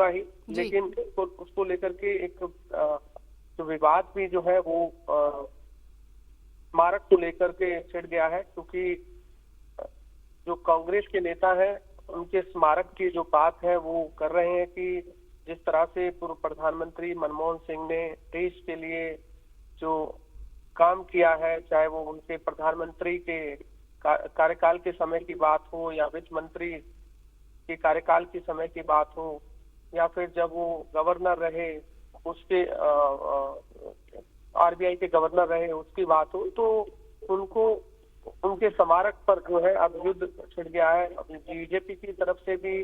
होगा ही, लेकिन उसको लेकर के एक जो विवाद भी जो है वो स्मारक को लेकर के छिड़ गया है, क्योंकि जो कांग्रेस के नेता हैं उनके स्मारक की जो बात है वो कर रहे हैं कि जिस तरह से पूर्व प्रधानमंत्री मनमोहन सिंह ने देश के लिए जो काम किया है, चाहे वो उनके प्रधानमंत्री के कार्यकाल के समय की बात हो या वित्त मंत्री के कार्यकाल के समय की बात हो, या फिर जब वो गवर्नर रहे उसके आरबीआई के गवर्नर रहे उसकी बात हो, तो उनको उनके स्मारक पर जो है अब युद्ध छिड़ गया है। बीजेपी की तरफ से भी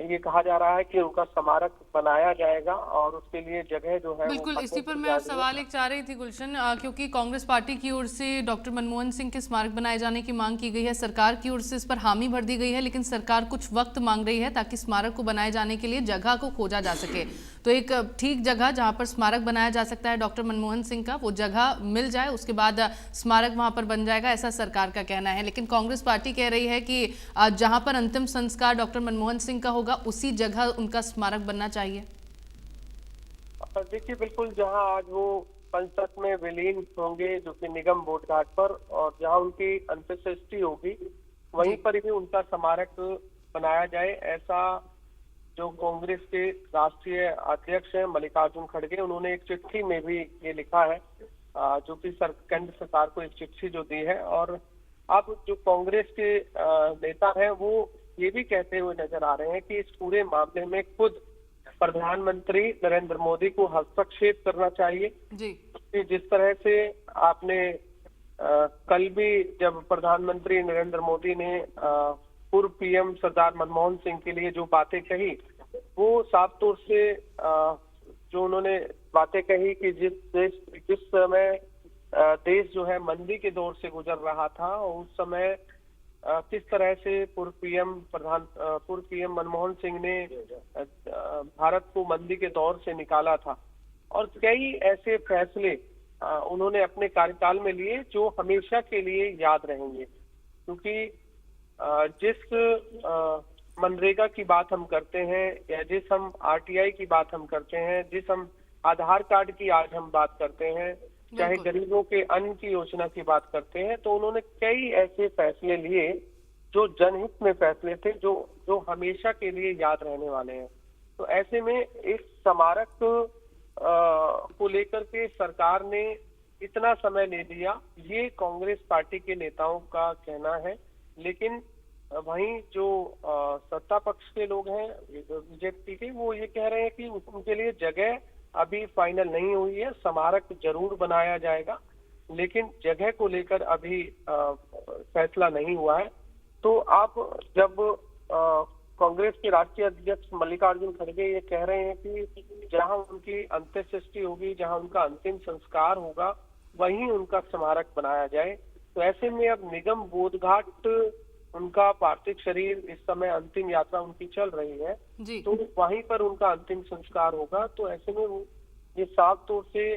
ये कहा जा रहा है कि उनका स्मारक बनाया जाएगा और उसके लिए जगह जो है वो बिल्कुल, इसी पर मैं सवाल एक चाह रही थी गुलशन, क्योंकि कांग्रेस पार्टी की ओर से डॉक्टर मनमोहन सिंह के स्मारक बनाए जाने की मांग की गई है, सरकार की ओर से इस पर हामी भर दी गई है, लेकिन सरकार कुछ वक्त मांग रही है ताकि स्मारक को बनाए जाने के लिए जगह को खोजा जा सके। तो एक ठीक जगह जहां पर स्मारक बनाया जा सकता है डॉक्टर मनमोहन सिंह का, वो जगह मिल जाए, उसके बाद स्मारक वहां पर बन जाएगा, ऐसा सरकार का कहना है। लेकिन कांग्रेस पार्टी कह रही है कि जहां पर अंतिम संस्कार डॉक्टर मनमोहन सिंह का होगा उसी जगह उनका स्मारक बनना चाहिए। देखिए, बिल्कुल जहां आज वो पंचतत्व में विलीन होंगे जो कि निगम बोध घाट पर, और जहां उनकी अंत्येष्टि होगी वहीं पर ही उनका स्मारक बनाया जाए, ऐसा जो कांग्रेस के राष्ट्रीय अध्यक्ष हैं मल्लिकार्जुन खड़गे, उन्होंने एक चिट्ठी में भी ये लिखा है, जो कि केंद्र सरकार को एक चिट्ठी जो दी है। और अब जो कांग्रेस के नेता हैं वो ये भी कहते हुए नजर आ रहे हैं कि इस पूरे मामले में खुद प्रधानमंत्री नरेंद्र मोदी को हस्तक्षेप करना चाहिए जी। जिस तरह से आपने कल भी जब प्रधानमंत्री नरेंद्र मोदी ने पूर्व पीएम सरदार मनमोहन सिंह के लिए जो बातें कही, वो साफ तौर से जो उन्होंने बातें कही कि जिस समय देश जो है मंदी के दौर से गुजर रहा था, उस समय किस तरह से पूर्व पीएम मनमोहन सिंह ने भारत को मंदी के दौर से निकाला था, और कई ऐसे फैसले उन्होंने अपने कार्यकाल में लिए जो हमेशा के लिए याद रहेंगे। क्योंकि जिस मनरेगा की बात हम करते हैं या जिस हम आरटीआई की बात हम करते हैं, जिस हम आधार कार्ड की आज हम बात करते हैं, चाहे गरीबों के अन्न की योजना की बात करते हैं, तो उन्होंने कई ऐसे फैसले लिए जो जनहित में फैसले थे, जो हमेशा के लिए याद रहने वाले हैं। तो ऐसे में इस स्मारक को लेकर के सरकार ने इतना समय ले लिया, ये कांग्रेस पार्टी के नेताओं का कहना है। लेकिन वहीं जो सत्ता पक्ष के लोग हैं बीजेपी के, वो ये कह रहे हैं कि उनके लिए जगह अभी फाइनल नहीं हुई है, स्मारक जरूर बनाया जाएगा, लेकिन जगह को लेकर अभी फैसला नहीं हुआ है। तो आप जब कांग्रेस के राष्ट्रीय अध्यक्ष मल्लिकार्जुन खड़गे ये कह रहे हैं कि जहां उनकी अंत्येष्टि होगी, जहां उनका अंतिम संस्कार होगा, वहीं उनका स्मारक बनाया जाए, तो ऐसे में अब निगम बोध घाट उनका पार्थिव शरीर इस समय अंतिम यात्रा उनकी चल रही है, तो वहीं पर उनका अंतिम संस्कार होगा। तो ऐसे में ये साफ तौर से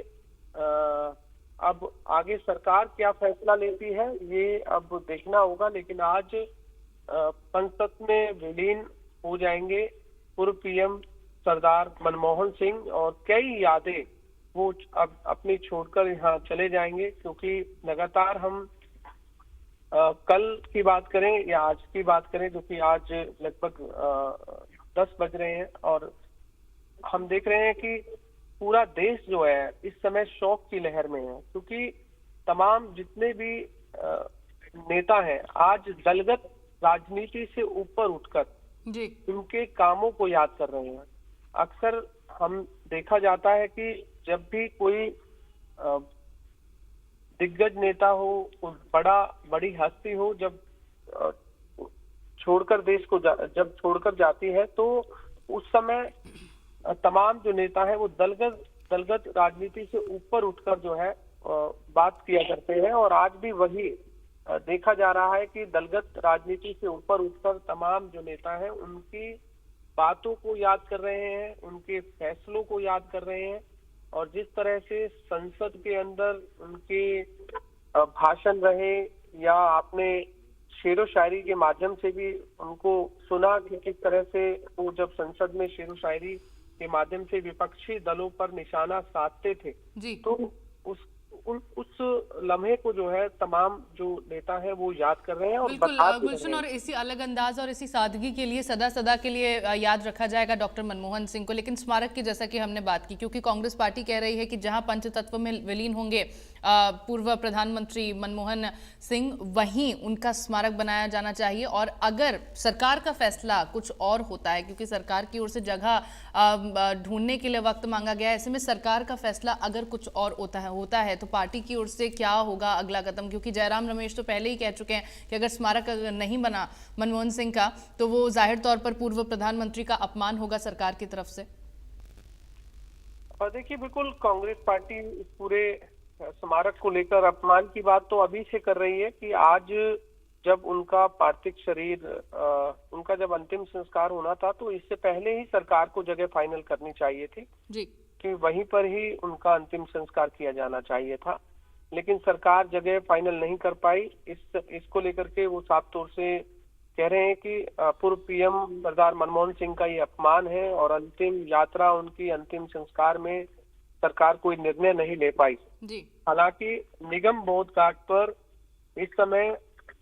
अब आगे सरकार क्या फैसला लेती है ये अब देखना होगा। लेकिन आज पंचतत्व में विलीन हो जाएंगे पूर्व पीएम सरदार मनमोहन सिंह, और कई यादें वो अब अपनी छोड़कर यहाँ चले जाएंगे, क्योंकि लगातार हम कल की बात करें या आज की बात करें, जो कि आज लगभग 10 बज रहे हैं, और हम देख रहे हैं कि पूरा देश जो है इस समय शोक की लहर में है, क्योंकि तमाम जितने भी नेता हैं आज दलगत राजनीति से ऊपर उठकर उनके कामों को याद कर रहे हैं। अक्सर हम देखा जाता है कि जब भी कोई दिग्गज नेता हो, बड़ी हस्ती हो, जब छोड़कर देश को जब छोड़कर जाती है, तो उस समय तमाम जो नेता हैं वो दलगत राजनीति से ऊपर उठकर जो है बात किया करते हैं। और आज भी वही देखा जा रहा है कि दलगत राजनीति से ऊपर उठकर तमाम जो नेता हैं उनकी बातों को याद कर रहे हैं, उनके फैसलों को याद कर रहे हैं, और जिस तरह से संसद के अंदर उनके भाषण रहे, या आपने शेरो शायरी के माध्यम से भी उनको सुना कि किस तरह से वो जब संसद में शेरो शायरी के माध्यम से विपक्षी दलों पर निशाना साधते थे जी। तो उस लम्हे को जो है तमाम जो नेता है वो याद कर रहे हैं और बिल्कुल बता भी रहे गुलशन, हैं। और इसी अलग अंदाज और इसी सादगी के लिए सदा सदा के लिए याद रखा जाएगा डॉक्टर मनमोहन सिंह को। लेकिन स्मारक की जैसा कि हमने बात की, क्योंकि कांग्रेस पार्टी कह रही है कि जहां पंचतत्व में विलीन होंगे पूर्व प्रधानमंत्री मनमोहन सिंह, वहीं उनका स्मारक बनाया जाना चाहिए। और अगर सरकार का फैसला कुछ और होता है, क्योंकि सरकार की ओर से जगह ढूंढने के लिए वक्त मांगा गया है, ऐसे में सरकार का फैसला अगर कुछ और होता है तो पार्टी की ओर से क्या होगा अगला कदम? क्योंकि जयराम रमेश तो पहले ही कह चुके हैं कि अगर स्मारक नहीं बना मनमोहन सिंह का तो वो जाहिर तौर पर पूर्व प्रधानमंत्री का अपमान होगा सरकार की तरफ से। और देखिए, बिल्कुल कांग्रेस पार्टी इस पूरे स्मारक को लेकर अपमान की बात तो अभी से कर रही है कि आज जब उनका पार्थिव शरीर उनका जब अंतिम संस्कार होना था तो इससे पहले ही सरकार को जगह फाइनल करनी चाहिए थी जी। कि वहीं पर ही उनका अंतिम संस्कार किया जाना चाहिए था, लेकिन सरकार जगह फाइनल नहीं कर पाई। इसको लेकर के वो साफ तौर से कह रहे हैं कि पूर्व पीएम सरदार मनमोहन सिंह का ये अपमान है और अंतिम यात्रा उनकी अंतिम संस्कार में सरकार कोई निर्णय नहीं ले पाई। हालांकि निगम बोध घाट पर इस समय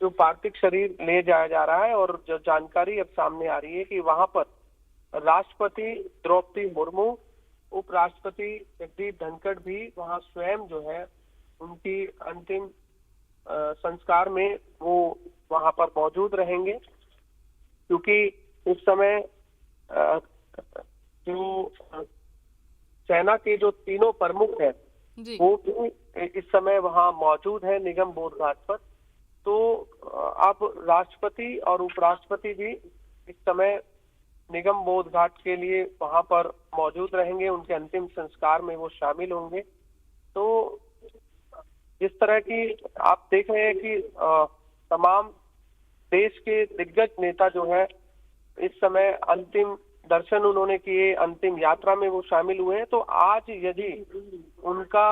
जो पार्थिव शरीर ले जाया जा रहा है और जो जानकारी अब सामने आ रही है कि वहां पर राष्ट्रपति द्रौपदी मुर्मू, उपराष्ट्रपति जगदीप धनखड़ भी वहां स्वयं जो है उनकी अंतिम संस्कार में वो वहां पर मौजूद रहेंगे, क्योंकि इस समय जो सेना के जो तीनों प्रमुख हैं वो भी इस समय वहां मौजूद है निगम बोध घाट पर। तो अब राष्ट्रपति और उपराष्ट्रपति भी इस समय निगम बोध घाट के लिए वहां पर मौजूद रहेंगे, उनके अंतिम संस्कार में वो शामिल होंगे। तो जिस तरह की आप देख रहे हैं कि तमाम देश के दिग्गज नेता जो है इस समय अंतिम दर्शन उन्होंने किए, अंतिम यात्रा में वो शामिल हुए हैं। तो आज यदि उनका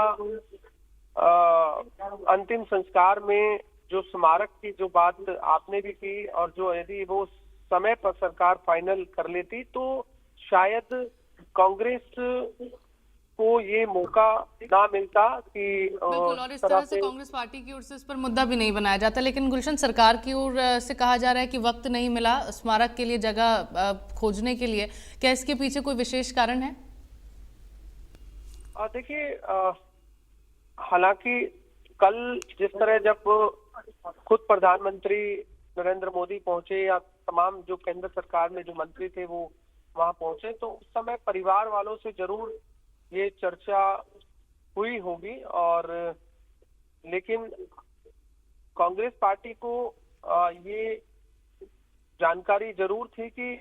अंतिम संस्कार में जो स्मारक की जो बात आपने भी की और जो यदि वो समय पर सरकार फाइनल कर लेती तो शायद कांग्रेस को ये मौका ना मिलता कि बिल्कुल, और इस तरह से कांग्रेस पार्टी की ओर से इस पर मुद्दा भी नहीं बनाया जाता। लेकिन गुलशन, सरकार की ओर से कहा जा रहा है कि वक्त नहीं मिला स्मारक के लिए जगह खोजने के लिए, क्या इसके पीछे कोई विशेष कारण है? देखिए, हालांकि कल जिस तरह जब खुद प्रधानमंत्री नरेंद्र मोदी पहुंचे या तमाम जो केंद्र सरकार में जो मंत्री थे वो वहां पहुंचे, तो उस समय परिवार वालों से जरूर ये चर्चा हुई होगी। और लेकिन कांग्रेस पार्टी को ये जानकारी जरूर थी कि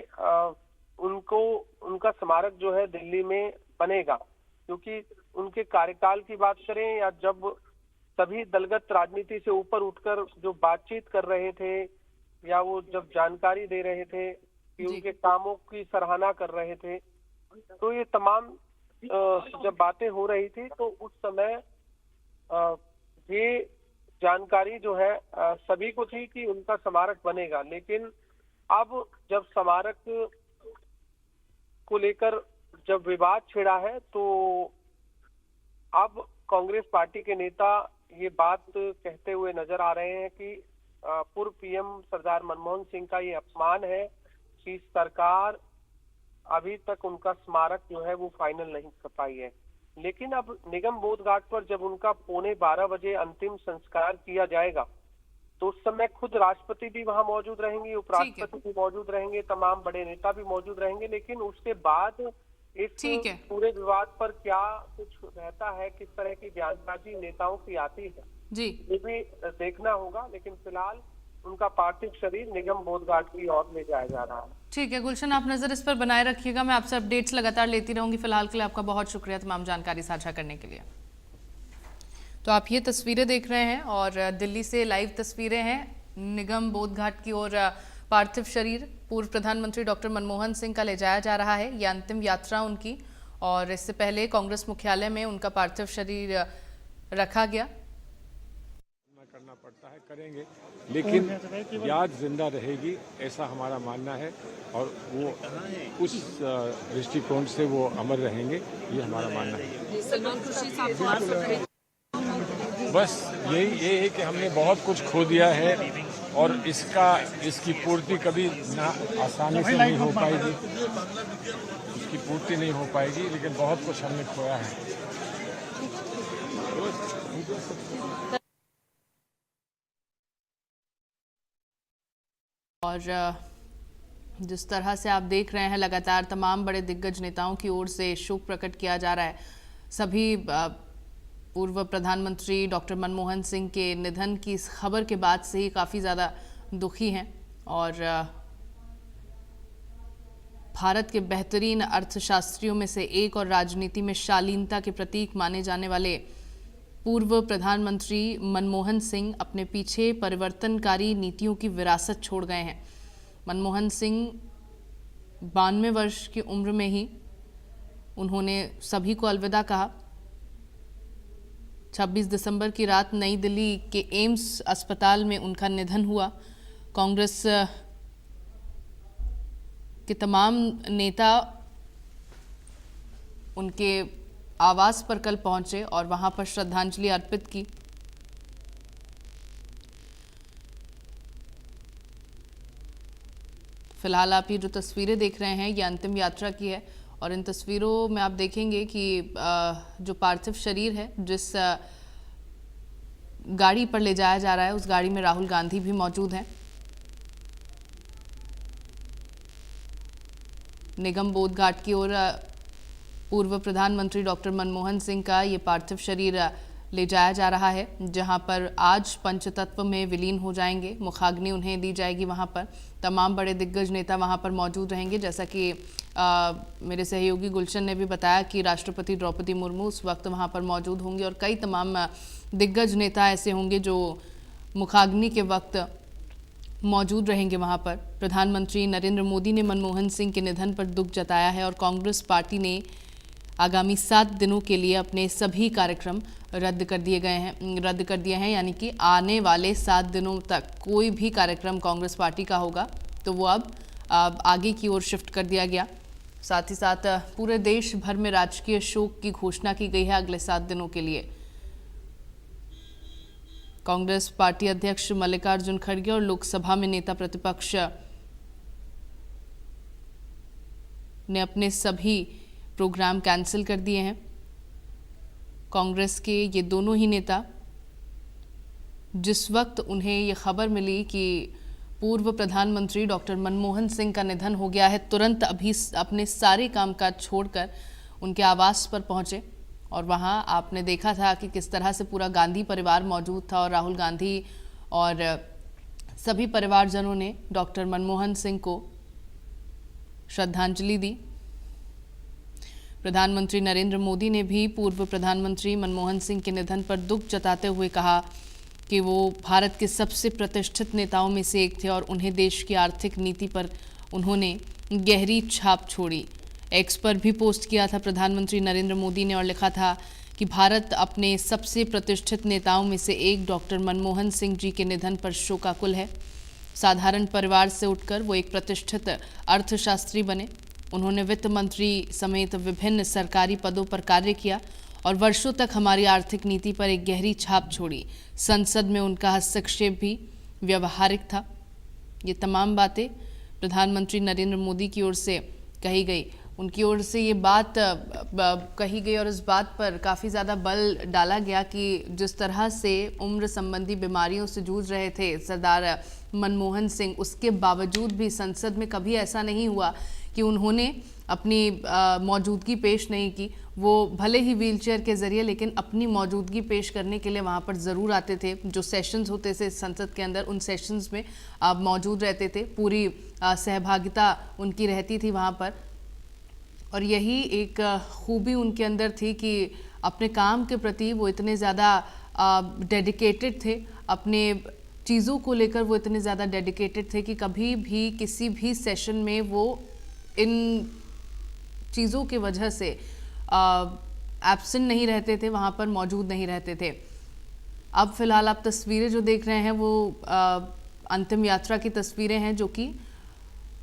उनका स्मारक जो है दिल्ली में बनेगा, क्योंकि उनके कार्यकाल की बात करें या जब सभी दलगत राजनीति से ऊपर उठकर जो बातचीत कर रहे थे या वो जब जानकारी दे रहे थे कि उनके कामों की सराहना कर रहे थे, तो ये तमाम जब बातें हो रही थी तो उस समय ये जानकारी जो है सभी को थी कि उनका स्मारक बनेगा। लेकिन अब जब स्मारक को लेकर जब विवाद छिड़ा है तो अब कांग्रेस पार्टी के नेता ये बात कहते हुए नजर आ रहे हैं कि पूर्व पीएम सरदार मनमोहन सिंह का ये अपमान है कि सरकार अभी तक उनका स्मारक जो है वो फाइनल नहीं कर पाई है। लेकिन अब निगम बोध घाट पर जब उनका 11:15 बजे अंतिम संस्कार किया जाएगा तो उस समय खुद राष्ट्रपति भी वहां मौजूद रहेंगी, उपराष्ट्रपति भी मौजूद रहेंगे, तमाम बड़े नेता भी मौजूद रहेंगे। लेकिन उसके बाद इस पूरे विवाद पर क्या कुछ रहता है, किस तरह की बयानबाजी नेताओं की आती है जी, ये भी देखना होगा। लेकिन फिलहाल उनका पार्थिव शरीर निगम बोध घाट की ओर ले जाया जा रहा है। ठीक है गुलशन, आप नजर इस पर बनाए रखिएगा, मैं आपसे अपडेट्स लगातार लेती रहूंगी। फिलहाल के लिए आपका बहुत शुक्रिया तमाम जानकारी साझा करने के लिए। तो आप ये तस्वीरें देख रहे हैं और दिल्ली से लाइव तस्वीरें हैं। निगम बोध घाट की ओर पार्थिव शरीर पूर्व प्रधानमंत्री डॉक्टर मनमोहन सिंह का ले जाया जा रहा है, ये अंतिम यात्रा उनकी। और इससे पहले कांग्रेस मुख्यालय में उनका पार्थिव शरीर रखा गया। करना पड़ता है करेंगे, लेकिन याद जिंदा रहेगी ऐसा हमारा मानना है और वो उस दृष्टिकोण से वो अमर रहेंगे, ये हमारा मानना है। सलमान खुर्शीद साहब बस यही है कि हमने बहुत कुछ खो दिया है और इसकी पूर्ति कभी ना आसानी से नहीं हो पाएगी, इसकी पूर्ति नहीं हो पाएगी, लेकिन बहुत कुछ हमने खोया है। और जिस तरह से आप देख रहे हैं लगातार तमाम बड़े दिग्गज नेताओं की ओर से शोक प्रकट किया जा रहा है। सभी पूर्व प्रधानमंत्री डॉक्टर मनमोहन सिंह के निधन की इस खबर के बाद से ही काफ़ी ज़्यादा दुखी हैं और भारत के बेहतरीन अर्थशास्त्रियों में से एक और राजनीति में शालीनता के प्रतीक माने जाने वाले पूर्व प्रधानमंत्री मनमोहन सिंह अपने पीछे परिवर्तनकारी नीतियों की विरासत छोड़ गए हैं। मनमोहन सिंह 92 वर्ष की उम्र में ही उन्होंने सभी को अलविदा कहा। 26 दिसंबर की रात नई दिल्ली के एम्स अस्पताल में उनका निधन हुआ। कांग्रेस के तमाम नेता उनके आवास पर कल पहुंचे और वहां पर श्रद्धांजलि अर्पित की। फिलहाल आप ये जो तस्वीरें देख रहे हैं ये अंतिम यात्रा की है और इन तस्वीरों में आप देखेंगे कि जो पार्थिव शरीर है जिस गाड़ी पर ले जाया जा रहा है उस गाड़ी में राहुल गांधी भी मौजूद हैं। निगम बोध घाट की ओर पूर्व प्रधानमंत्री डॉक्टर मनमोहन सिंह का ये पार्थिव शरीर ले जाया जा रहा है, जहां पर आज पंचतत्व में विलीन हो जाएंगे। मुखाग्नि उन्हें दी जाएगी। वहां पर तमाम बड़े दिग्गज नेता वहां पर मौजूद रहेंगे। जैसा कि मेरे सहयोगी गुलशन ने भी बताया कि राष्ट्रपति द्रौपदी मुर्मू उस वक्त वहां पर मौजूद होंगे और कई तमाम दिग्गज नेता ऐसे होंगे जो मुखाग्नि के वक्त मौजूद रहेंगे वहां पर। प्रधानमंत्री नरेंद्र मोदी ने मनमोहन सिंह के निधन पर दुख जताया है और कांग्रेस पार्टी ने आगामी 7 दिनों के लिए अपने सभी कार्यक्रम रद्द कर दिए हैं, यानी कि आने वाले 7 दिनों तक कोई भी कार्यक्रम कांग्रेस पार्टी का होगा तो वो अब आगे की ओर शिफ्ट कर दिया गया। साथ ही साथ पूरे देश भर में राजकीय शोक की घोषणा की गई है अगले 7 दिनों के लिए। कांग्रेस पार्टी अध्यक्ष मल्लिकार्जुन खड़गे और लोकसभा में नेता प्रतिपक्ष ने अपने सभी प्रोग्राम कैंसिल कर दिए हैं। कांग्रेस के ये दोनों ही नेता जिस वक्त उन्हें ये खबर मिली कि पूर्व प्रधानमंत्री डॉक्टर मनमोहन सिंह का निधन हो गया है, तुरंत अभी अपने सारे कामकाज छोड़कर उनके आवास पर पहुंचे और वहां आपने देखा था कि किस तरह से पूरा गांधी परिवार मौजूद था और राहुल गांधी और सभी परिवारजनों ने डॉक्टर मनमोहन सिंह को श्रद्धांजलि दी। प्रधानमंत्री नरेंद्र मोदी ने भी पूर्व प्रधानमंत्री मनमोहन सिंह के निधन पर दुख जताते हुए कहा कि वो भारत के सबसे प्रतिष्ठित नेताओं में से एक थे और उन्हें देश की आर्थिक नीति पर उन्होंने गहरी छाप छोड़ी। एक्स पर भी पोस्ट किया था प्रधानमंत्री नरेंद्र मोदी ने और लिखा था कि भारत अपने सबसे प्रतिष्ठित नेताओं में से एक डॉक्टर मनमोहन सिंह जी के निधन पर शोकाकुल है। साधारण परिवार से उठकर वो एक प्रतिष्ठित अर्थशास्त्री बने। उन्होंने वित्त मंत्री समेत विभिन्न सरकारी पदों पर कार्य किया और वर्षों तक हमारी आर्थिक नीति पर एक गहरी छाप छोड़ी। संसद में उनका हस्तक्षेप भी व्यवहारिक था। ये तमाम बातें प्रधानमंत्री नरेंद्र मोदी की ओर से कही गई। उनकी ओर से ये बात कही गई और इस बात पर काफ़ी ज़्यादा बल डाला गया कि जिस तरह से उम्र संबंधी बीमारियों से जूझ रहे थे सरदार मनमोहन सिंह, उसके बावजूद भी संसद में कभी ऐसा नहीं हुआ कि उन्होंने अपनी मौजूदगी पेश नहीं की। वो भले ही व्हीलचेयर के ज़रिए लेकिन अपनी मौजूदगी पेश करने के लिए वहाँ पर ज़रूर आते थे। जो सेशंस होते थे संसद के अंदर उन सेशंस में मौजूद रहते थे। पूरी सहभागिता उनकी रहती थी वहाँ पर और यही एक खूबी उनके अंदर थी कि अपने काम के प्रति वो इतने ज़्यादा डेडिकेटेड थे। अपने चीज़ों को लेकर वो इतने ज़्यादा डेडिकेटेड थे कि कभी भी किसी भी सेशन में वो इन चीज़ों की वजह से एब्सेंट नहीं रहते थे, वहाँ पर मौजूद नहीं रहते थे। अब फिलहाल आप तस्वीरें जो देख रहे हैं वो अंतिम यात्रा की तस्वीरें हैं, जो कि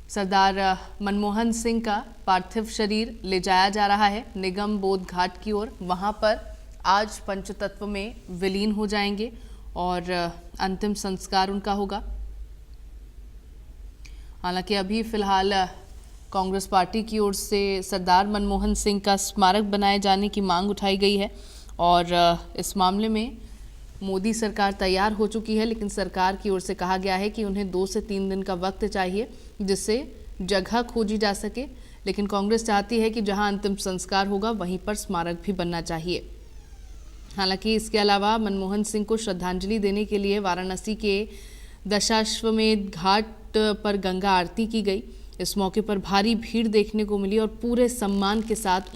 सरदार मनमोहन सिंह का पार्थिव शरीर ले जाया जा रहा है निगम बोध घाट की ओर। वहां पर आज पंचतत्व में विलीन हो जाएंगे और अंतिम संस्कार उनका होगा। हालांकि अभी फिलहाल कांग्रेस पार्टी की ओर से सरदार मनमोहन सिंह का स्मारक बनाए जाने की मांग उठाई गई है और इस मामले में मोदी सरकार तैयार हो चुकी है, लेकिन सरकार की ओर से कहा गया है कि उन्हें 2 से 3 दिन का वक्त चाहिए जिससे जगह खोजी जा सके। लेकिन कांग्रेस चाहती है कि जहां अंतिम संस्कार होगा वहीं पर स्मारक भी बनना चाहिए। हालांकि इसके अलावा मनमोहन सिंह को श्रद्धांजलि देने के लिए वाराणसी के दशाश्वमेध घाट पर गंगा आरती की गई। इस मौके पर भारी भीड़ देखने को मिली और पूरे सम्मान के साथ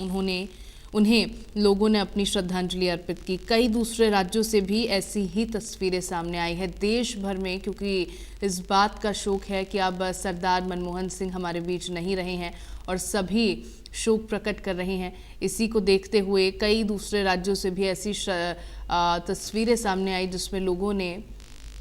उन्हें लोगों ने अपनी श्रद्धांजलि अर्पित की। कई दूसरे राज्यों से भी ऐसी ही तस्वीरें सामने आई है देश भर में, क्योंकि इस बात का शोक है कि अब सरदार मनमोहन सिंह हमारे बीच नहीं रहे हैं और सभी शोक प्रकट कर रहे हैं। इसी को देखते हुए कई दूसरे राज्यों से भी ऐसी तस्वीरें सामने आई जिसमें लोगों ने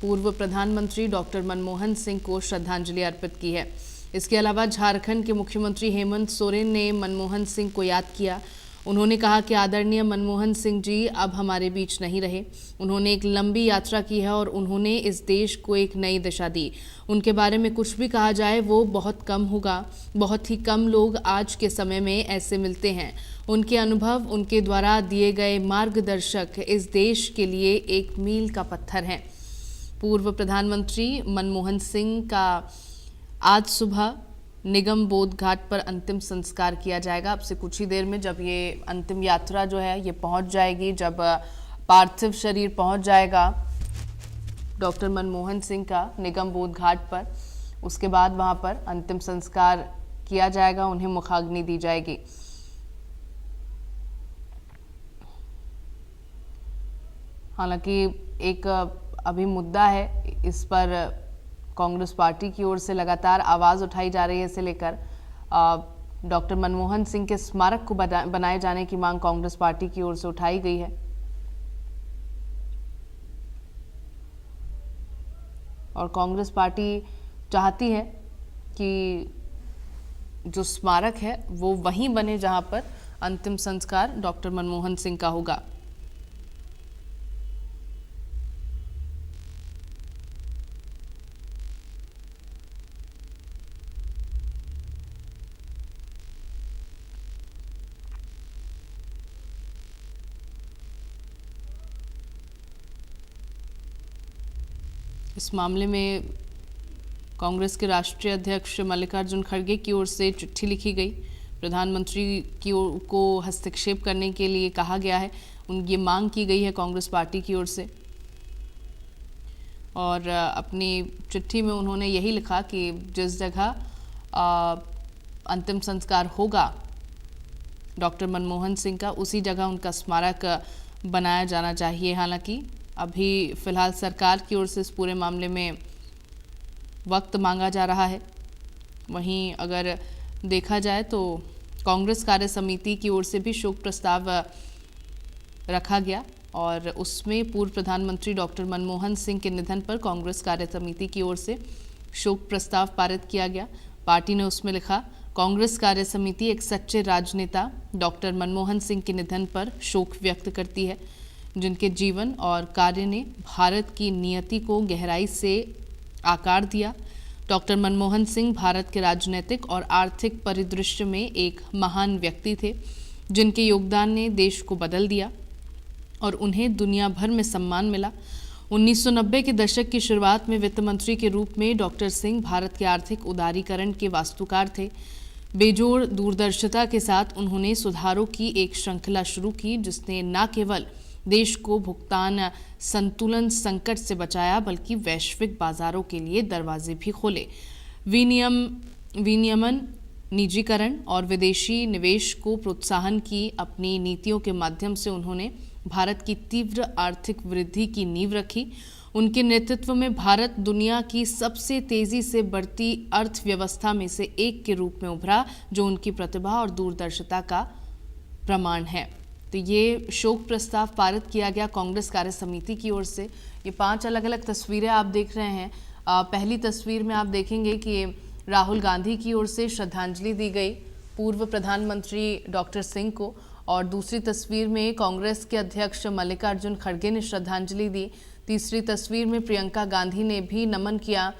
पूर्व प्रधानमंत्री डॉक्टर मनमोहन सिंह को श्रद्धांजलि अर्पित की है। इसके अलावा झारखंड के मुख्यमंत्री हेमंत सोरेन ने मनमोहन सिंह को याद किया। उन्होंने कहा कि आदरणीय मनमोहन सिंह जी अब हमारे बीच नहीं रहे। उन्होंने एक लंबी यात्रा की है और उन्होंने इस देश को एक नई दिशा दी। उनके बारे में कुछ भी कहा जाए वो बहुत कम होगा। बहुत ही कम लोग आज के समय में ऐसे मिलते हैं। उनके अनुभव, उनके द्वारा दिए गए मार्गदर्शक इस देश के लिए एक मील का पत्थर हैं। पूर्व प्रधानमंत्री मनमोहन सिंह का आज सुबह निगम बोध घाट पर अंतिम संस्कार किया जाएगा। अब से कुछ ही देर में जब ये अंतिम यात्रा जो है ये पहुंच जाएगी, जब पार्थिव शरीर पहुंच जाएगा डॉक्टर मनमोहन सिंह का निगम बोध घाट पर, उसके बाद वहां पर अंतिम संस्कार किया जाएगा, उन्हें मुखाग्नि दी जाएगी। हालांकि एक अभी मुद्दा है, इस पर कांग्रेस पार्टी की ओर से लगातार आवाज़ उठाई जा रही है। इसे लेकर डॉक्टर मनमोहन सिंह के स्मारक को बनाए जाने की मांग कांग्रेस पार्टी की ओर से उठाई गई है और कांग्रेस पार्टी चाहती है कि जो स्मारक है वो वहीं बने जहां पर अंतिम संस्कार डॉक्टर मनमोहन सिंह का होगा। इस मामले में कांग्रेस के राष्ट्रीय अध्यक्ष मल्लिकार्जुन खड़गे की ओर से चिट्ठी लिखी गई। प्रधानमंत्री की ओर को हस्तक्षेप करने के लिए कहा गया है। ये मांग की गई है कांग्रेस पार्टी की ओर से और अपनी चिट्ठी में उन्होंने यही लिखा कि जिस जगह अंतिम संस्कार होगा डॉक्टर मनमोहन सिंह का, उसी जगह उनका स्मारक बनाया जाना चाहिए। हालांकि अभी फिलहाल सरकार की ओर से इस पूरे मामले में वक्त मांगा जा रहा है। वहीं अगर देखा जाए तो कांग्रेस कार्य समिति की ओर से भी शोक प्रस्ताव रखा गया और उसमें पूर्व प्रधानमंत्री डॉक्टर मनमोहन सिंह के निधन पर कांग्रेस कार्य समिति की ओर से शोक प्रस्ताव पारित किया गया। पार्टी ने उसमें लिखा, कांग्रेस कार्य समिति एक सच्चे राजनेता डॉक्टर मनमोहन सिंह के निधन पर शोक व्यक्त करती है, जिनके जीवन और कार्य ने भारत की नियति को गहराई से आकार दिया। डॉक्टर मनमोहन सिंह भारत के राजनीतिक और आर्थिक परिदृश्य में एक महान व्यक्ति थे, जिनके योगदान ने देश को बदल दिया और उन्हें दुनिया भर में सम्मान मिला। 1990 के दशक की शुरुआत में वित्त मंत्री के रूप में डॉक्टर सिंह भारत के आर्थिक उदारीकरण के वास्तुकार थे। बेजोड़ दूरदर्शिता के साथ उन्होंने सुधारों की एक श्रृंखला शुरू की, जिसने न केवल देश को भुगतान संतुलन संकट से बचाया बल्कि वैश्विक बाजारों के लिए दरवाजे भी खोले। विनियमन, निजीकरण और विदेशी निवेश को प्रोत्साहन की अपनी नीतियों के माध्यम से उन्होंने भारत की तीव्र आर्थिक वृद्धि की नींव रखी। उनके नेतृत्व में भारत दुनिया की सबसे तेजी से बढ़ती अर्थव्यवस्था में से एक के रूप में उभरा, जो उनकी प्रतिभा और दूरदर्शिता का प्रमाण है। तो ये शोक प्रस्ताव पारित किया गया कांग्रेस कार्य समिति की ओर से। ये 5 अलग अलग तस्वीरें आप देख रहे हैं। पहली तस्वीर में आप देखेंगे कि राहुल गांधी की ओर से श्रद्धांजलि दी गई पूर्व प्रधानमंत्री डॉक्टर सिंह को, और दूसरी तस्वीर में कांग्रेस के अध्यक्ष मल्लिकार्जुन खड़गे ने श्रद्धांजलि दी। तीसरी तस्वीर में प्रियंका गांधी ने भी नमन किया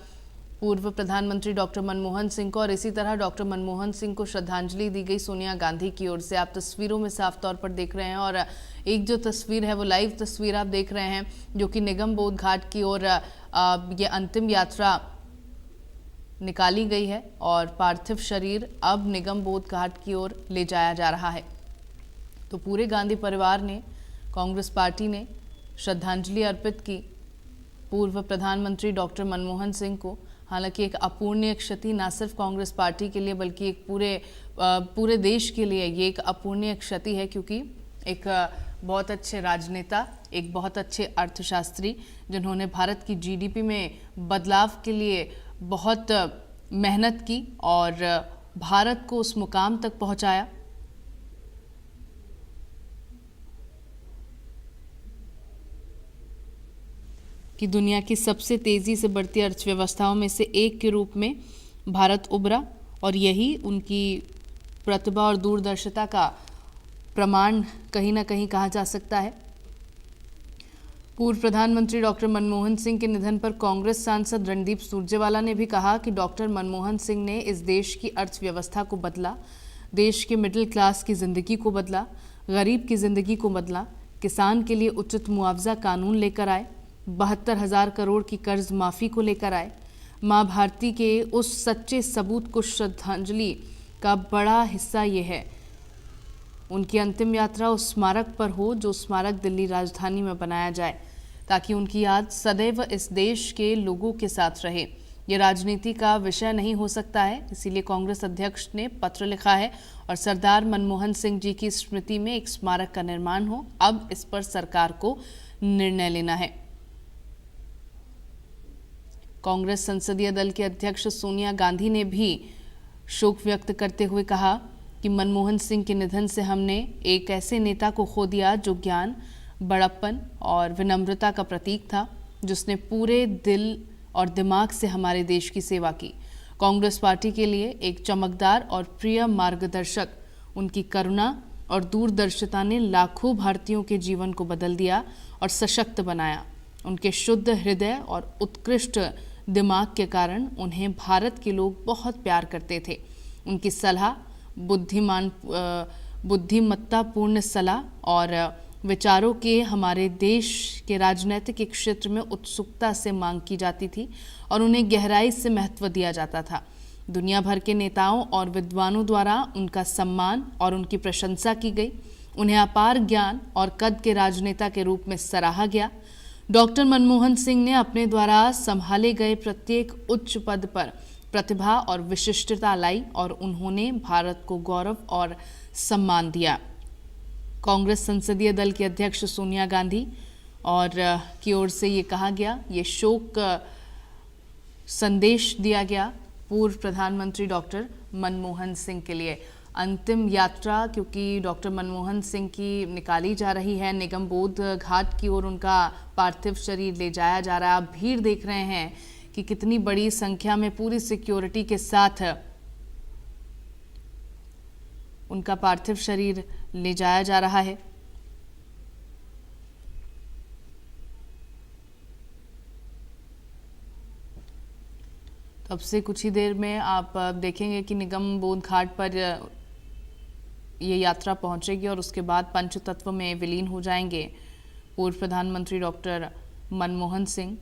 पूर्व प्रधानमंत्री डॉक्टर मनमोहन सिंह को, और इसी तरह डॉक्टर मनमोहन सिंह को श्रद्धांजलि दी गई सोनिया गांधी की ओर से। आप तस्वीरों में साफ तौर पर देख रहे हैं, और एक जो तस्वीर है वो लाइव तस्वीर आप देख रहे हैं जो कि निगम बोध घाट की ओर ये अंतिम यात्रा निकाली गई है और पार्थिव शरीर अब निगम बोध घाट की ओर ले जाया जा रहा है। तो पूरे गांधी परिवार ने, कांग्रेस पार्टी ने श्रद्धांजलि अर्पित की पूर्व प्रधानमंत्री डॉक्टर मनमोहन सिंह को। हालांकि एक अपूर्णीय क्षति ना सिर्फ कांग्रेस पार्टी के लिए बल्कि एक पूरे देश के लिए ये एक अपूर्णीय क्षति है, क्योंकि एक बहुत अच्छे राजनेता, एक बहुत अच्छे अर्थशास्त्री जिन्होंने भारत की जीडीपी में बदलाव के लिए बहुत मेहनत की और भारत को उस मुकाम तक पहुंचाया। कि दुनिया की सबसे तेज़ी से बढ़ती अर्थव्यवस्थाओं में से एक के रूप में भारत उभरा, और यही उनकी प्रतिभा और दूरदर्शिता का प्रमाण कहीं ना कहीं कहा जा सकता है। पूर्व प्रधानमंत्री डॉक्टर मनमोहन सिंह के निधन पर कांग्रेस सांसद रणदीप सुरजेवाला ने भी कहा कि डॉक्टर मनमोहन सिंह ने इस देश की अर्थव्यवस्था को बदला, देश के मिडिल क्लास की ज़िंदगी को बदला, गरीब की ज़िंदगी को बदला, किसान के लिए उचित मुआवजा कानून लेकर आए, 72,000 करोड़ की कर्ज माफ़ी को लेकर आए। माँ भारती के उस सच्चे सबूत को श्रद्धांजलि का बड़ा हिस्सा ये है, उनकी अंतिम यात्रा उस स्मारक पर हो जो स्मारक दिल्ली राजधानी में बनाया जाए, ताकि उनकी याद सदैव इस देश के लोगों के साथ रहे। ये राजनीति का विषय नहीं हो सकता है, इसीलिए कांग्रेस अध्यक्ष ने पत्र लिखा है और सरदार मनमोहन सिंह जी की स्मृति में एक स्मारक का निर्माण हो। अब इस पर सरकार को निर्णय लेना है। कांग्रेस संसदीय दल के अध्यक्ष सोनिया गांधी ने भी शोक व्यक्त करते हुए कहा कि मनमोहन सिंह के निधन से हमने एक ऐसे नेता को खो दिया जो ज्ञान, बड़प्पन और विनम्रता का प्रतीक था, जिसने पूरे दिल और दिमाग से हमारे देश की सेवा की। कांग्रेस पार्टी के लिए एक चमकदार और प्रिय मार्गदर्शक, उनकी करुणा और दूरदर्शिता ने लाखों भारतीयों के जीवन को बदल दिया और सशक्त बनाया। उनके शुद्ध हृदय और उत्कृष्ट दिमाग के कारण उन्हें भारत के लोग बहुत प्यार करते थे। उनकी सलाह, बुद्धिमत्तापूर्ण सलाह और विचारों के हमारे देश के राजनीतिक क्षेत्र में उत्सुकता से मांग की जाती थी और उन्हें गहराई से महत्व दिया जाता था। दुनिया भर के नेताओं और विद्वानों द्वारा उनका सम्मान और उनकी प्रशंसा की गई। उन्हें अपार ज्ञान और कद के राजनेता के रूप में सराहा गया। डॉक्टर मनमोहन सिंह ने अपने द्वारा संभाले गए प्रत्येक उच्च पद पर प्रतिभा और विशिष्टता लाई और उन्होंने भारत को गौरव और सम्मान दिया। कांग्रेस संसदीय दल की अध्यक्ष सोनिया गांधी और की ओर से ये कहा गया, ये शोक संदेश दिया गया पूर्व प्रधानमंत्री डॉक्टर मनमोहन सिंह के लिए। अंतिम यात्रा क्योंकि डॉक्टर मनमोहन सिंह की निकाली जा रही है, निगम बोध घाट की ओर उनका पार्थिव शरीर ले जाया जा रहा है। आप भीड़ देख रहे हैं कि कितनी बड़ी संख्या में पूरी सिक्योरिटी के साथ उनका पार्थिव शरीर ले जाया जा रहा है। तो अब से कुछ ही देर में आप देखेंगे कि निगम बोध घाट पर ये यात्रा पहुंचेगी और उसके बाद पंचतत्व में विलीन हो जाएंगे पूर्व प्रधानमंत्री डॉक्टर मनमोहन सिंह।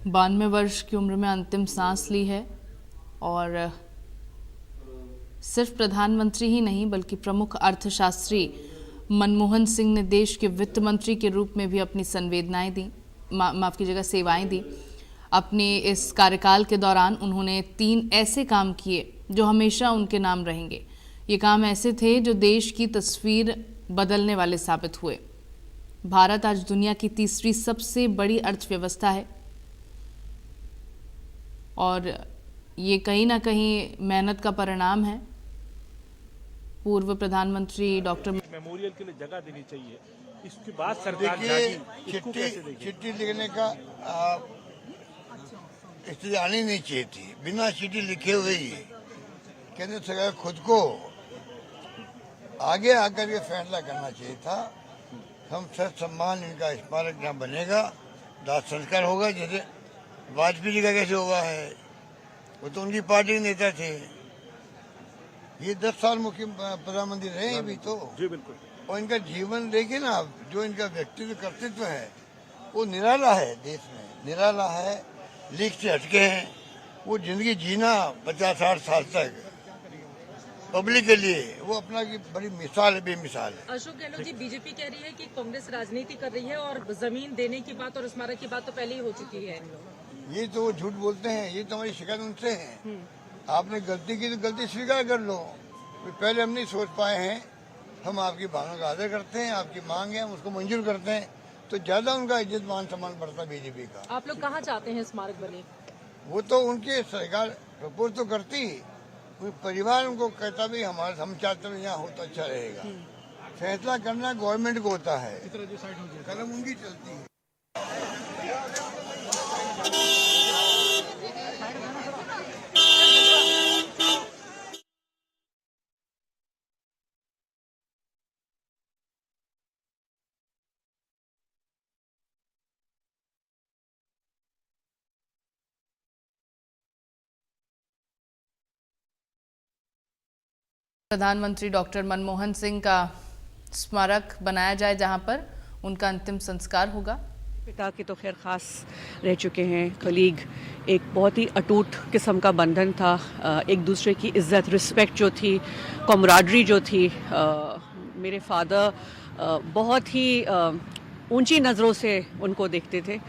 बानवे वर्ष की उम्र में अंतिम सांस ली है और सिर्फ प्रधानमंत्री ही नहीं बल्कि प्रमुख अर्थशास्त्री मनमोहन सिंह ने देश के वित्त मंत्री के रूप में भी अपनी संवेदनाएं दी, माफ़ कीजिएगा, सेवाएं दी। अपने इस कार्यकाल के दौरान उन्होंने 3 ऐसे काम किए जो हमेशा उनके नाम रहेंगे। ये काम ऐसे थे जो देश की तस्वीर बदलने वाले साबित हुए। भारत आज दुनिया की तीसरी सबसे बड़ी अर्थव्यवस्था है और ये कहीं ना कहीं मेहनत का परिणाम है। पूर्व प्रधानमंत्री डॉक्टर मेमोरियल के लिए जगह देनी चाहिए, इसके बाद सरकार जागी, इसको कैसे देखें? चिट्ठी लिखने का स्थिति आनी नहीं चाहिए थी। बिना चिट्ठी लिखे हुए ही केंद्र सरकार खुद को आगे आकर के फैसला करना चाहिए था। हम सच सम्मान इनका स्मारक जहाँ बनेगा, दाह संस्कार होगा, जैसे वाजपेयी जी का कैसे हुआ है, वो तो उनकी पार्टी के नेता थे। ये 10 साल मुख्य प्रधानमंत्री रहे हैं अभी तो। जी बिल्कुल। और इनका जीवन देखिए ना, जो इनका व्यक्तित्व कर्तृत्व है वो निराला है, देश में निराला है, लीक से हटके हैं। वो जिंदगी जीना 50-60 साल तक पब्लिक के लिए, वो अपना की बड़ी मिसाल है, बेमिसाल है। अशोक गहलोत जी, बीजेपी कह रही है कि कांग्रेस राजनीति कर रही है और जमीन देने की बात और स्मारक की बात तो पहले ही हो चुकी है। ये तो वो झूठ बोलते हैं, ये तो हमारी शिकायत उनसे है। आपने गलती की तो गलती स्वीकार कर लो। पहले हम नहीं सोच पाए हैं, हम आपकी भावना का आदर करते हैं, आपकी मांग है हम उसको मंजूर करते हैं, तो ज्यादा उनका इज्जत मान सम्मान बढ़ता बीजेपी का। आप लोग कहाँ चाहते हैं स्मारक बने? वो तो उनके सरकार प्रपोज तो करती, परिवार उनको कहता भी हमारे हम चाहते हैं यहाँ हो तो अच्छा रहेगा। फैसला करना गवर्नमेंट को होता है, कलम उनकी चलती है। प्रधानमंत्री डॉक्टर मनमोहन सिंह का स्मारक बनाया जाए जहां पर उनका अंतिम संस्कार होगा। पिता के तो खैर ख़ास रह चुके हैं, कलीग, एक बहुत ही अटूट किस्म का बंधन था, एक दूसरे की इज़्ज़त, रिस्पेक्ट जो थी, कॉमराडरी जो थी। मेरे फादर बहुत ही ऊंची नज़रों से उनको देखते थे।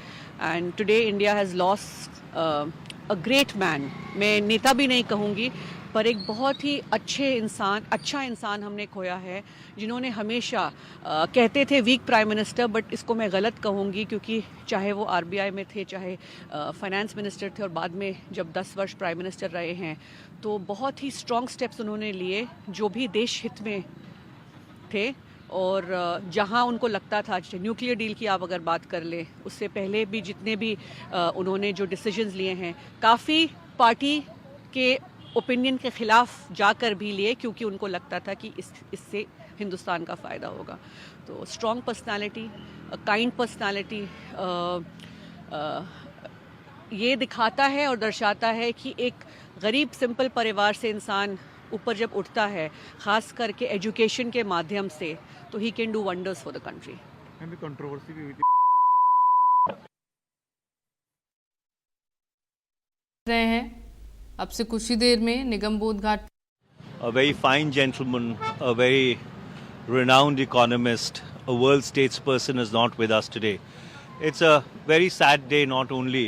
And today India has lost a great man. मैं नेता भी नहीं कहूँगी, पर एक बहुत ही अच्छा इंसान हमने खोया है, जिन्होंने हमेशा कहते थे वीक प्राइम मिनिस्टर, बट इसको मैं गलत कहूँगी, क्योंकि चाहे वो आरबीआई में थे, चाहे फाइनेंस मिनिस्टर थे, और बाद में जब 10 वर्ष प्राइम मिनिस्टर रहे हैं, तो बहुत ही स्ट्रॉन्ग स्टेप्स उन्होंने लिए जो भी देश हित में थे। और जहां उनको लगता था, न्यूक्लियर डील की आप अगर बात कर लें, उससे पहले भी जितने भी उन्होंने जो डिसीजंस लिए हैं, काफ़ी पार्टी के ओपिनियन के ख़िलाफ़ जाकर भी लिए, क्योंकि उनको लगता था कि इससे हिंदुस्तान का फ़ायदा होगा। तो स्ट्रॉन्ग पर्सनालिटी, काइंड पर्सनालिटी, ये दिखाता है और दर्शाता है कि एक गरीब सिंपल परिवार से इंसान ऊपर जब उठता है, ख़ास करके एजुकेशन के माध्यम से, तो he can do wonders for the country. Controversy भी हुई थी रहे हैं अब से कुछ ही देर में Nigam Bodh Ghat. A very fine gentleman, a very renowned economist, a world statesperson is not with us today. It's a very sad day not only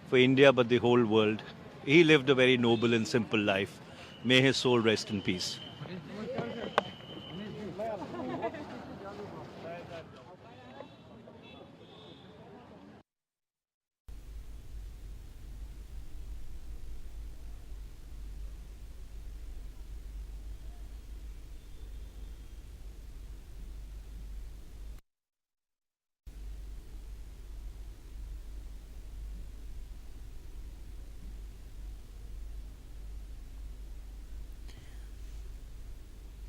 for India but the whole world. He lived a very noble and simple life. May his soul rest in peace.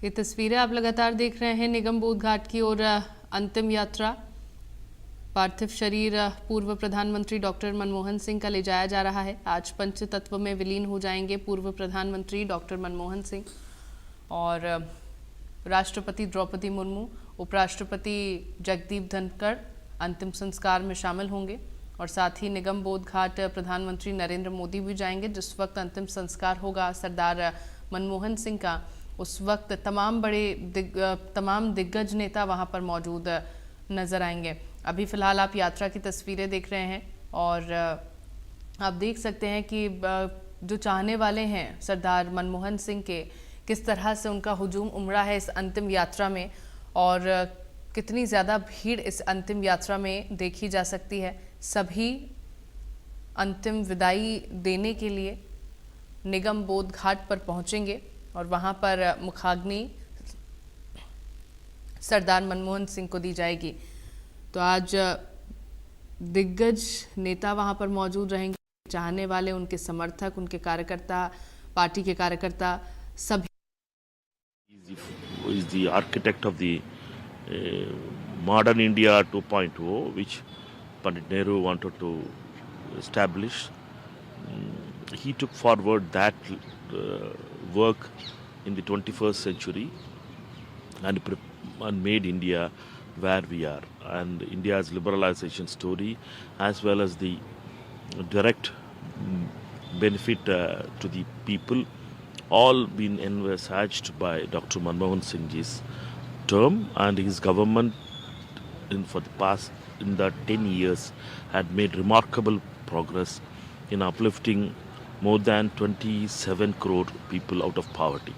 ये तस्वीरें आप लगातार देख रहे हैं निगम बोध घाट की ओर अंतिम यात्रा। पार्थिव शरीर पूर्व प्रधानमंत्री डॉक्टर मनमोहन सिंह का ले जाया जा रहा है। आज पंच तत्व में विलीन हो जाएंगे पूर्व प्रधानमंत्री डॉक्टर मनमोहन सिंह और राष्ट्रपति द्रौपदी मुर्मू, उपराष्ट्रपति जगदीप धनखड़ अंतिम संस्कार में शामिल होंगे और साथ ही निगम बोध घाट प्रधानमंत्री नरेंद्र मोदी भी जाएंगे। जिस वक्त अंतिम संस्कार होगा सरदार मनमोहन सिंह का, उस वक्त तमाम दिग्गज नेता वहां पर मौजूद नजर आएंगे। अभी फिलहाल आप यात्रा की तस्वीरें देख रहे हैं और आप देख सकते हैं कि जो चाहने वाले हैं सरदार मनमोहन सिंह के, किस तरह से उनका हुजूम उमड़ा है इस अंतिम यात्रा में। और कितनी ज़्यादा भीड़ इस अंतिम यात्रा में देखी जा सकती है। सभी अंतिम विदाई देने के लिए निगम बोध घाट पर पहुंचेंगे और वहां पर मुखाग्नि सरदार मनमोहन सिंह को दी जाएगी। तो आज दिग्गज नेता वहां पर मौजूद रहेंगे, चाहने वाले, उनके समर्थक, उनके कार्यकर्ता, पार्टी के कार्यकर्ता सभी। Is the architect of the modern India 2.0, which Pandit Nehru wanted to establish. He took forward that work in the 21st century and made India where we are. And India's liberalization story, as well as the direct benefit to the people, all been envisaged by Dr. Manmohan Singh ji's term, and his government for the past 10 years had made remarkable progress in uplifting more than 27 crore people out of poverty.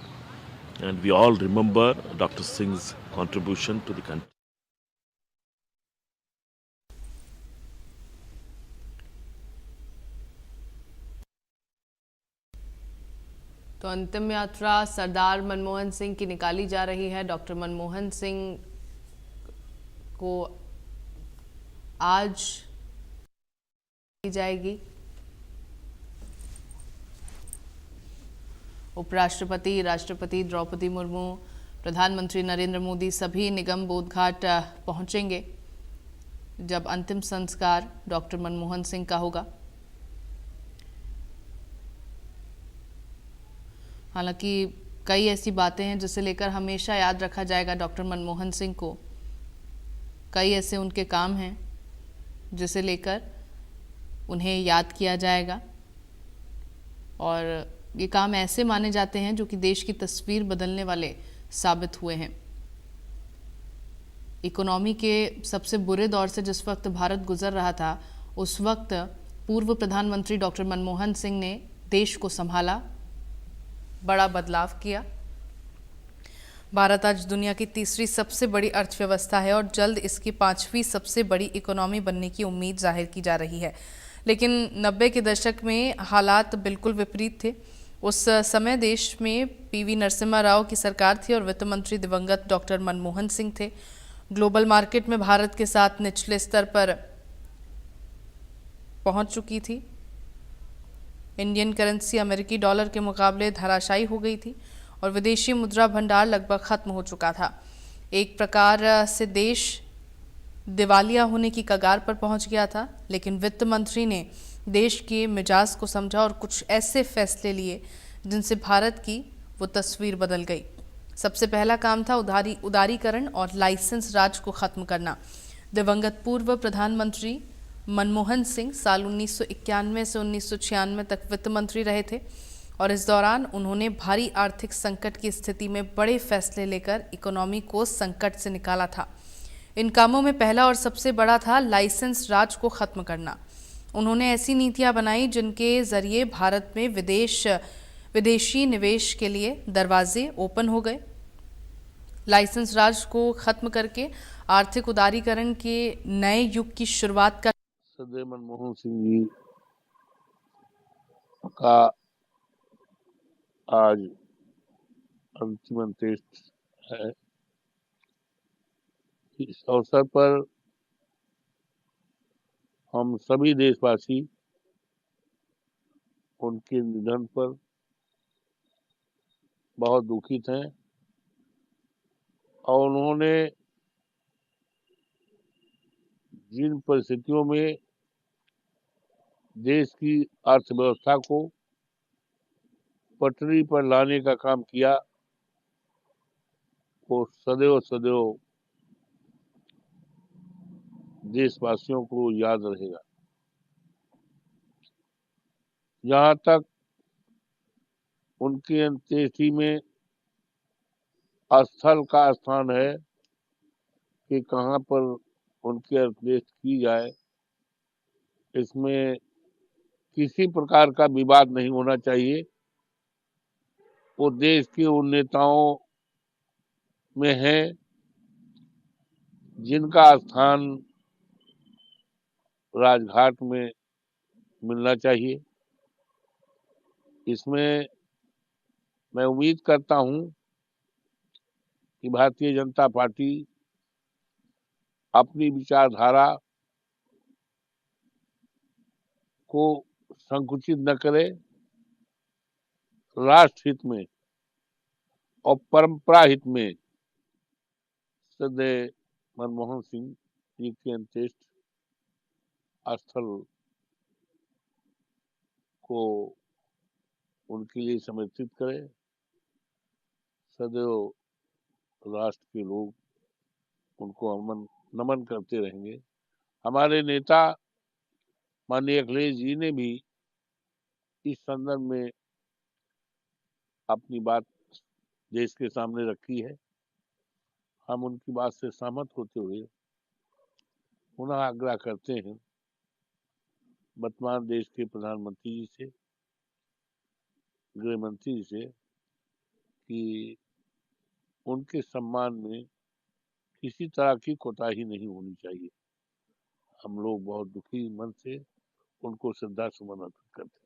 And we all remember Dr. Singh's contribution to the country. तो अंतिम यात्रा सरदार मनमोहन सिंह की निकाली जा रही है। Doctor Manmohan Singh को आज की जाएगी। उपराष्ट्रपति, राष्ट्रपति द्रौपदी मुर्मू, प्रधानमंत्री नरेंद्र मोदी सभी निगम बोध घाट पहुंचेंगे जब अंतिम संस्कार डॉक्टर मनमोहन सिंह का होगा। हालांकि कई ऐसी बातें हैं जिसे लेकर हमेशा याद रखा जाएगा डॉक्टर मनमोहन सिंह को। कई ऐसे उनके काम हैं जिसे लेकर उन्हें याद किया जाएगा, और ये काम ऐसे माने जाते हैं जो कि देश की तस्वीर बदलने वाले साबित हुए हैं। इकोनॉमी के सबसे बुरे दौर से जिस वक्त भारत गुजर रहा था, उस वक्त पूर्व प्रधानमंत्री डॉक्टर मनमोहन सिंह ने देश को संभाला, बड़ा बदलाव किया। भारत आज दुनिया की तीसरी सबसे बड़ी अर्थव्यवस्था है और जल्द इसकी 5वीं सबसे बड़ी इकोनॉमी बनने की उम्मीद जाहिर की जा रही है। लेकिन 90 के दशक में हालात बिल्कुल विपरीत थे। उस समय देश में पीवी नरसिम्हा राव की सरकार थी और वित्त मंत्री दिवंगत डॉक्टर मनमोहन सिंह थे। ग्लोबल मार्केट में भारत के साथ निचले स्तर पर पहुंच चुकी थी। इंडियन करेंसी अमेरिकी डॉलर के मुकाबले धराशायी हो गई थी और विदेशी मुद्रा भंडार लगभग खत्म हो चुका था। एक प्रकार से देश दिवालिया होने की कगार पर पहुंच गया था, लेकिन वित्त मंत्री ने देश के मिजाज को समझा और कुछ ऐसे फैसले लिए जिनसे भारत की वो तस्वीर बदल गई। सबसे पहला काम था उदारीकरण और लाइसेंस राज को खत्म करना। दिवंगत पूर्व प्रधानमंत्री मनमोहन सिंह साल 1991 से 1996 तक वित्त मंत्री रहे थे और इस दौरान उन्होंने भारी आर्थिक संकट की स्थिति में बड़े फैसले लेकर इकोनॉमी को संकट से निकाला था। इन कामों में पहला और सबसे बड़ा था लाइसेंस राज को खत्म करना। उन्होंने ऐसी नीतियां बनाई जिनके जरिए भारत में विदेशी निवेश के लिए दरवाजे ओपन हो गए। लाइसेंस राज को खत्म करके आर्थिक उदारीकरण के नए युग की शुरुआत का सरदार मनमोहन सिंह जी का आज अंतिम अंत्येष्टि है। इस अवसर पर हम सभी देशवासी उनके निधन पर बहुत दुखित हैं और उन्होंने जिन परिस्थितियों में देश की अर्थव्यवस्था को पटरी पर लाने का काम किया, वो सदैव सदैव देशवासियों को याद रहेगा। जहाँ तक उनकी अंत्येष्टि में स्थल का स्थान है कि कहाँ पर उनकी अंत्येष्टि की जाए, इसमें किसी प्रकार का विवाद नहीं होना चाहिए। वो देश के उन नेताओं में है जिनका स्थान राजघाट में मिलना चाहिए। इसमें मैं उम्मीद करता हूं कि भारतीय जनता पार्टी अपनी विचारधारा को संकुचित न करे, राष्ट्र हित में और परंपरा हित में सदैव मनमोहन सिंह जी के अंत्येष्टि स्थल को उनके लिए समर्पित करे। सदैव राष्ट्र के लोग उनको नमन करते रहेंगे। हमारे नेता माननीय अखिलेश जी ने भी इस संदर्भ में अपनी बात देश के सामने रखी है। हम उनकी बात से सहमत होते हुए पुनः आग्रह करते हैं वर्तमान देश के प्रधानमंत्री जी से, गृह मंत्री जी से कि उनके सम्मान में किसी तरह की कोताही नहीं होनी चाहिए। हम लोग बहुत दुखी मन से उनको श्रद्धा सुमन अर्पित करते हैं।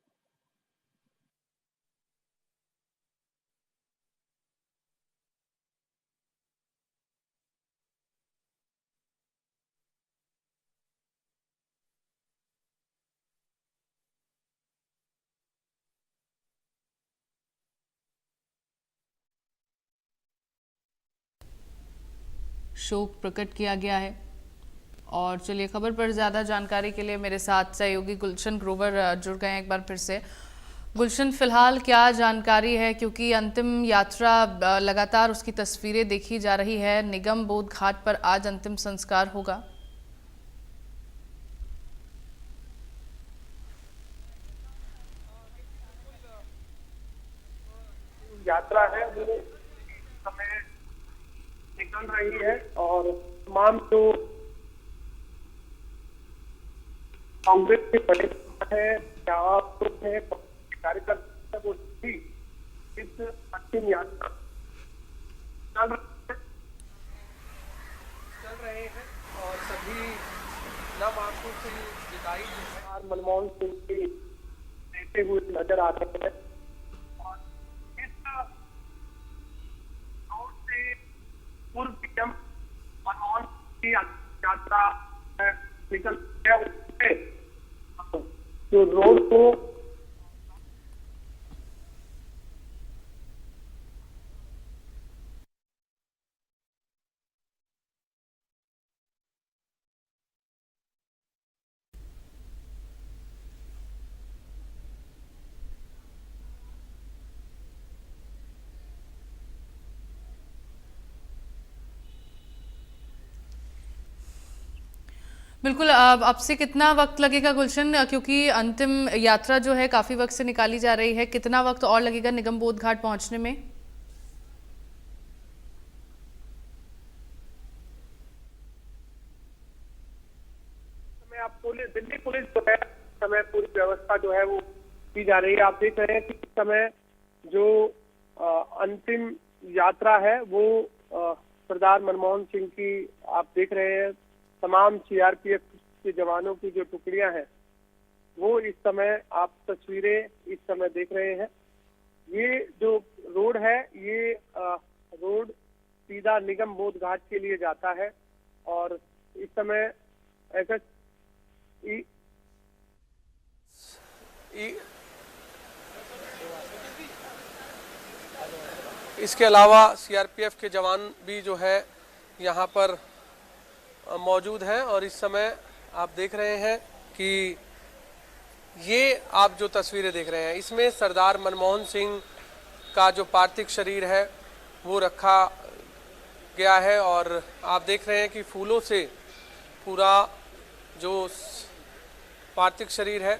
शोक प्रकट किया गया है। और चलिए, खबर पर ज़्यादा जानकारी के लिए मेरे साथ सहयोगी गुलशन ग्रोवर जुड़ गए हैं एक बार फिर से। गुलशन, फिलहाल क्या जानकारी है, क्योंकि अंतिम यात्रा लगातार उसकी तस्वीरें देखी जा रही है। निगम बोध घाट पर आज अंतिम संस्कार होगा। यात्रा है वो समय निकल रही है और तमाम जो कांग्रेस के बड़े हैं कार्यकर्ता वो भी इस अंतिम यात्रा चल रहे हैं और सभी नम आंखों से विदाई मनमोहन सिंह की देते हुए नजर आ रहे हैं। पूर्व पीएम मनमोहन की यात्रा निकल गया, उसमें जो रोड को बिल्कुल। अब से कितना वक्त लगेगा गुलशन, क्योंकि अंतिम यात्रा जो है काफी वक्त से निकाली जा रही है, कितना वक्त और लगेगा निगम बोध घाट पहुंचने में? दिल्ली पुलिस जो है समय पूरी व्यवस्था जो है वो की जा रही है। आप देख रहे हैं कि इस समय जो अंतिम यात्रा है वो सरदार मनमोहन सिंह की आप देख रहे हैं। तमाम सीआरपीएफ के जवानों की जो टुकड़ियां हैं वो इस समय आप तस्वीरें इस समय देख रहे हैं। ये जो रोड है ये रोड सीधा निगम बोध घाट के लिए जाता है और इस समय ऐसा इसके अलावा सीआरपीएफ के जवान भी जो है यहाँ पर मौजूद हैं और इस समय आप देख रहे हैं कि ये आप जो तस्वीरें देख रहे हैं इसमें सरदार मनमोहन सिंह का जो पार्थिव शरीर है वो रखा गया है और आप देख रहे हैं कि फूलों से पूरा जो पार्थिव शरीर है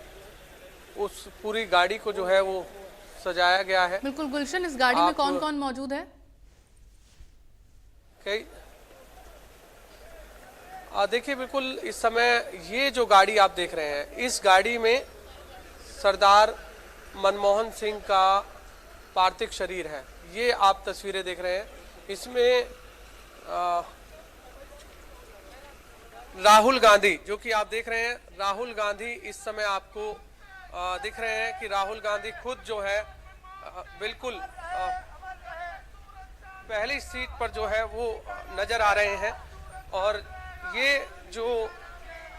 उस पूरी गाड़ी को जो है वो सजाया गया है। बिल्कुल गुलशन, इस गाड़ी में कौन कौन मौजूद है? देखिए बिल्कुल इस समय ये जो गाड़ी आप देख रहे हैं इस गाड़ी में सरदार मनमोहन सिंह का पार्थिव शरीर है। ये आप तस्वीरें देख रहे हैं। इसमें राहुल गांधी, जो कि आप देख रहे हैं, राहुल गांधी इस समय आपको दिख रहे हैं कि राहुल गांधी खुद जो है बिल्कुल पहली सीट पर जो है वो नजर आ रहे हैं। और ये जो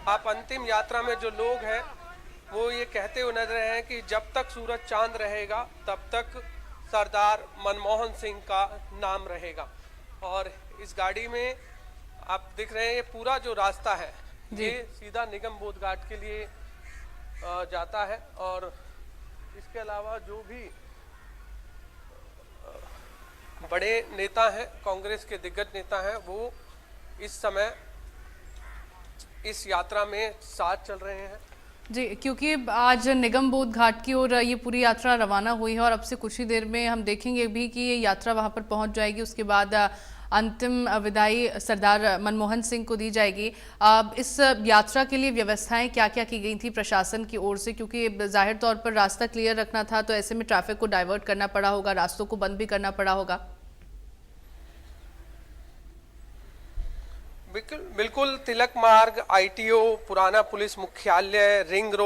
आप अंतिम यात्रा में जो लोग हैं वो ये कहते हुए नजर हैं कि जब तक सूरज चांद रहेगा तब तक सरदार मनमोहन सिंह का नाम रहेगा। और इस गाड़ी में आप दिख रहे हैं ये पूरा जो रास्ता है ये सीधा निगम बोध घाट के लिए जाता है। और इसके अलावा जो भी बड़े नेता हैं, कांग्रेस के दिग्गज नेता हैं, वो इस समय इस यात्रा में साथ चल रहे हैं। जी, क्योंकि आज निगम बोध घाट की ओर ये पूरी यात्रा रवाना हुई है और अब से कुछ ही देर में हम देखेंगे भी कि ये यात्रा वहां पर पहुंच जाएगी। उसके बाद अंतिम विदाई सरदार मनमोहन सिंह को दी जाएगी। अब इस यात्रा के लिए व्यवस्थाएं क्या क्या की गई थी प्रशासन की ओर से, क्योंकि जाहिर तौर पर रास्ता क्लियर रखना था तो ऐसे में ट्रैफिक को डाइवर्ट करना पड़ा होगा, रास्तों को बंद भी करना पड़ा होगा। बिल्कुल तिलक मार्ग, ITO, पुराना पुलिस मुख्यालय, रिंग रोड,